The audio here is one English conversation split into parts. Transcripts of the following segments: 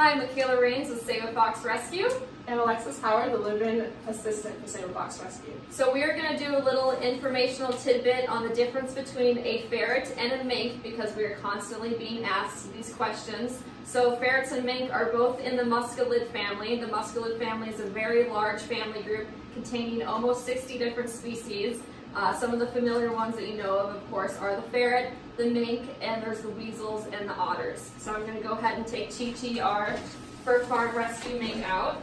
Hi, Michaela Rains with Saveafox Rescue. And Alexis Howard, the live-in assistant for Saveafox Rescue. So we are going to do a little informational tidbit on the difference between a ferret and a mink because we are constantly being asked these questions. So ferrets and mink are both in the mustelid family. The mustelid family is a very large family group containing almost 60 different species. Some of the familiar ones that you know of course, are the ferret, the mink, and there's the weasels and the otters. So I'm going to go ahead and take Chi-Chi, our fur farm rescue mink, out.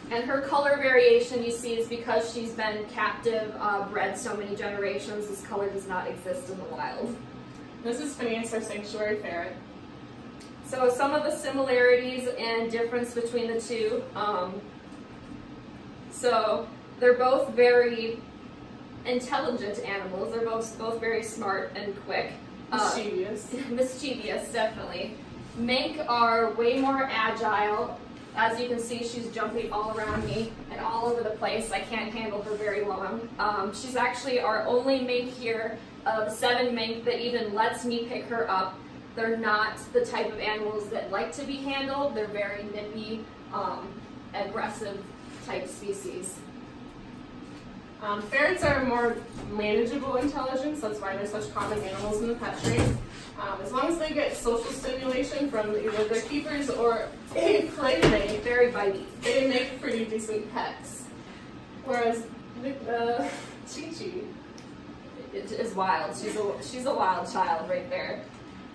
And her color variation you see is because she's been captive bred so many generations. This color does not exist in the wild. This is Phineas, our sanctuary ferret. So some of the similarities and difference between the two. So they're both very intelligent animals. They're both very smart and quick. Mischievous. Mischievous, definitely. Mink are way more agile. As you can see, she's jumping all around me and all over the place. I can't handle her very long. She's actually our only mink here of 7 mink that even lets me pick her up. They're not the type of animals that like to be handled. They're very nippy, aggressive type species. Ferrets are more manageable intelligence. That's why they're such common animals in the pet trade. As long as they get social stimulation from either their keepers or a playmate, Very bitey. they make pretty decent pets. Whereas Chi-Chi It is wild. She's a wild child right there.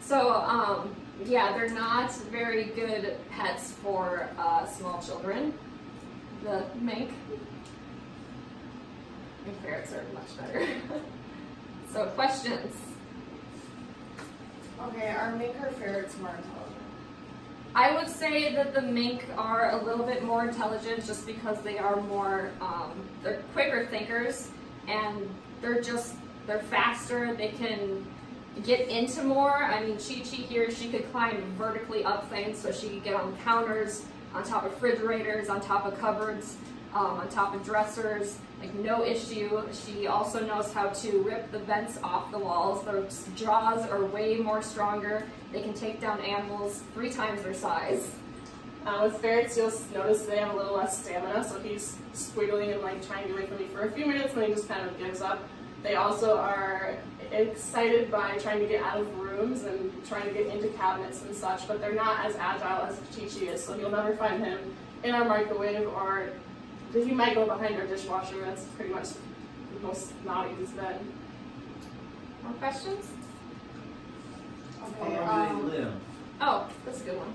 So yeah, they're not very good pets for small children. The mink and ferrets are much better. So questions? Okay, are mink or ferrets more intelligent? I would say that the mink are a little bit more intelligent just because they are more, they're quicker thinkers and they're faster. They can get into more. I mean, Chi-Chi here, she could climb vertically up things, so she could get on counters, on top of refrigerators, on top of cupboards, on top of dressers, like no issue. She also knows how to rip the vents off the walls. Their jaws are way more stronger. They can take down animals 3 times their size. With ferrets, you'll notice they have a little less stamina, so he's squiggling and like trying to get away from me for a few minutes, and then he just kind of gives up. They also are excited by trying to get out of rooms and trying to get into cabinets and such, but they're not as agile as Chi-Chi is, so you'll never find him in our microwave, or he might go behind our dishwasher. That's pretty much the most naughty he's been. More questions? Okay, How long do they live? Oh, that's a good one.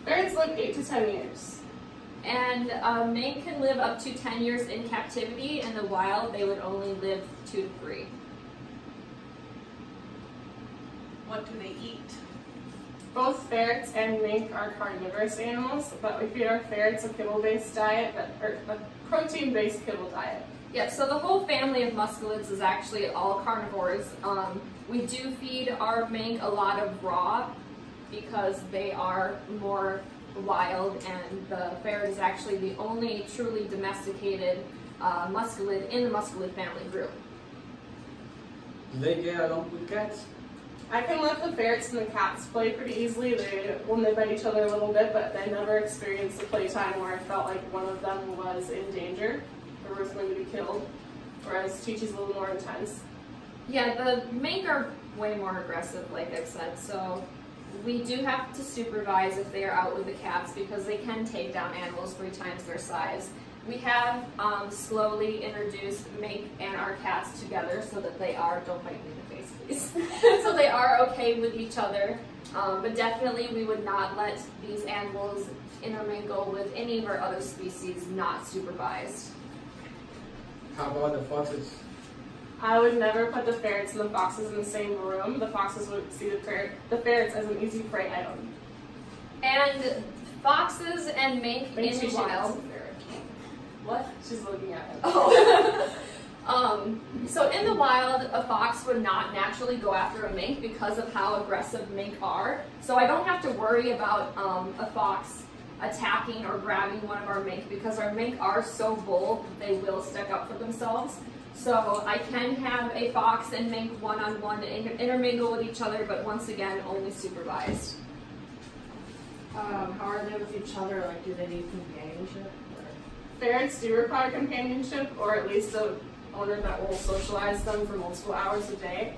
Ferrets live 8 to 10 years. And mink can live up to 10 years in captivity. In the wild, they would only live 2 to 3. what do they eat? Both ferrets and mink are carnivorous animals, but we feed our ferrets a kibble-based diet, or a protein-based kibble diet. Yeah, so the whole family of muscelids is actually all carnivores. We do feed our mink a lot of raw because they are more wild, and the ferret is actually the only truly domesticated muscelid in the muscelid family group. Do they get along with cats? I can let the ferrets and the cats play pretty easily. They will nip at each other a little bit, but they never experienced a playtime where I felt like one of them was in danger or was going to be killed, whereas Chi-Chi's a little more intense. Yeah, the mink are way more aggressive, like I've said, so we do have to supervise if they are out with the cats because they can take down animals 3 times their size. We have slowly introduced mink and our cats together so that they are, don't bite me in the face please, so they are okay with each other, but definitely we would not let these animals intermingle with any of our other species not supervised. How about the foxes? I would never put the ferrets and the foxes in the same room. The foxes would see the ferrets as an easy prey item. And foxes and mink in the wild. What? She's looking at him. Oh. So in the wild, a fox would not naturally go after a mink because of how aggressive mink are. So I don't have to worry about a fox attacking or grabbing one of our mink because our mink are so bold that they will stick up for themselves. So I can have a fox and mink one-on-one intermingle with each other, but once again, only supervised. How are they with each other? Like, do they need companionship? Or? Ferrets do require companionship, or at least an owner that will socialize them for multiple hours a day.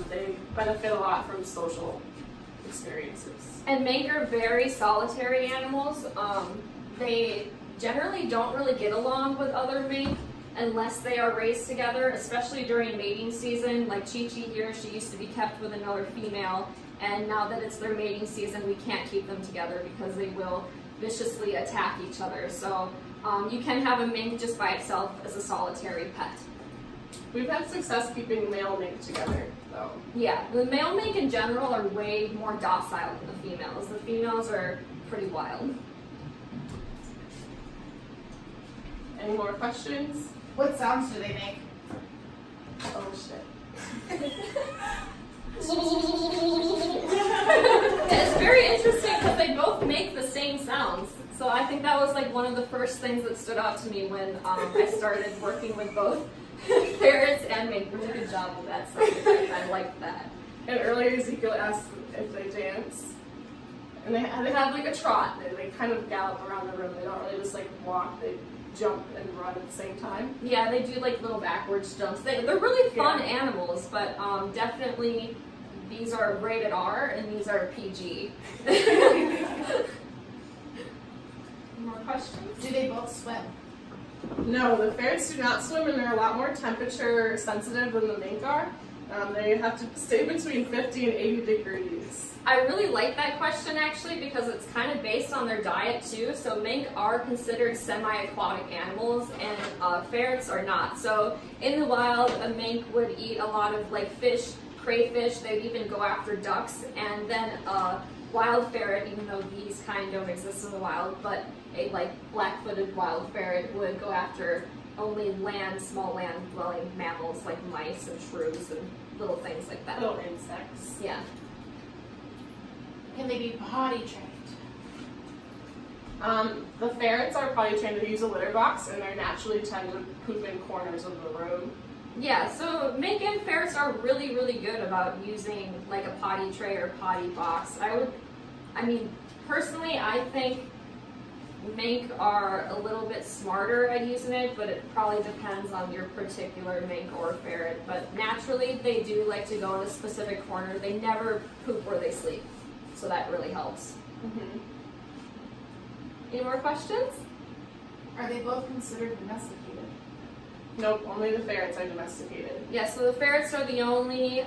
They benefit a lot from social experiences. And mink are very solitary animals. They generally don't really get along with other mink unless they are raised together, especially during mating season. Like Chi-Chi here, she used to be kept with another female, and now that it's their mating season, we can't keep them together because they will viciously attack each other. So you can have a mink just by itself as a solitary pet. We've had success keeping male mink together, though. Yeah, the male mink in general are way more docile than the females. The females are pretty wild. Any more questions? What sounds do they make? Oh shit. It's very interesting because they both make the same sounds. So I think that was like one of the first things that stood out to me when I started working with both ferrets and mink. Really good job with that sound effect. I liked that. And earlier Ezekiel asked if they dance. And they have like a trot. They kind of gallop around the room. They don't really just like walk. They jump and run at the same time. Yeah, they do like little backwards jumps. They're really fun animals, but definitely these are rated R and these are PG. More questions? Do they both swim? No, the ferrets do not swim, and they're a lot more temperature sensitive than the mink are. They have to stay between 50 and 80 degrees. I really like that question actually because it's kind of based on their diet too. So mink are considered semi-aquatic animals and ferrets are not. So in the wild, a mink would eat a lot of like fish, crayfish, they'd even go after ducks, and then a wild ferret, even though these kind don't exist in the wild, but a like black-footed wild ferret would go after only small land-dwelling mammals like mice and shrews and little things like that. Little insects. Yeah. Can they be potty-trained? The ferrets are potty trained to use a litter box, and they naturally tend to poop in corners of the room. Yeah, so mink and ferrets are really, really good about using like a potty tray or potty box. Personally, I think mink are a little bit smarter at using it, but it probably depends on your particular mink or ferret. But naturally, they do like to go in a specific corner. They never poop where they sleep, so that really helps. Mm-hmm. Any more questions? Are they both considered domesticated? Nope, only the ferrets are domesticated. Yeah, so the ferrets are the only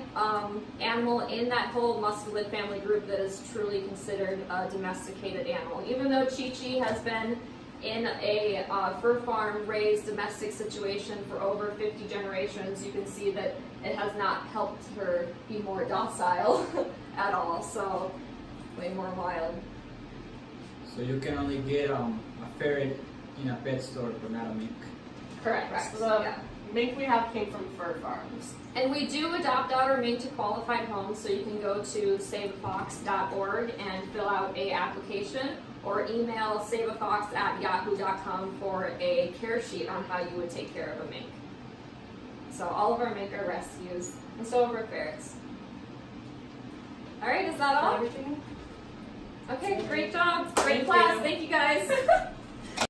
animal in that whole mustelid family group that is truly considered a domesticated animal. Even though Chi-Chi has been in a fur farm raised domestic situation for over 50 generations, you can see that it has not helped her be more docile at all, so way more wild. So you can only get a ferret in a pet store, but not a mink. Correct. Correct, So the yeah. mink we have came from fur farms. And we do adopt out our mink to qualified homes, so you can go to saveafox.org and fill out a application, or email saveafox@yahoo.com for a care sheet on how you would take care of a mink. So all of our mink are rescues, and so are our ferrets. All right, is that all? Everything? Okay, great job, great Thank class, you. thank you guys.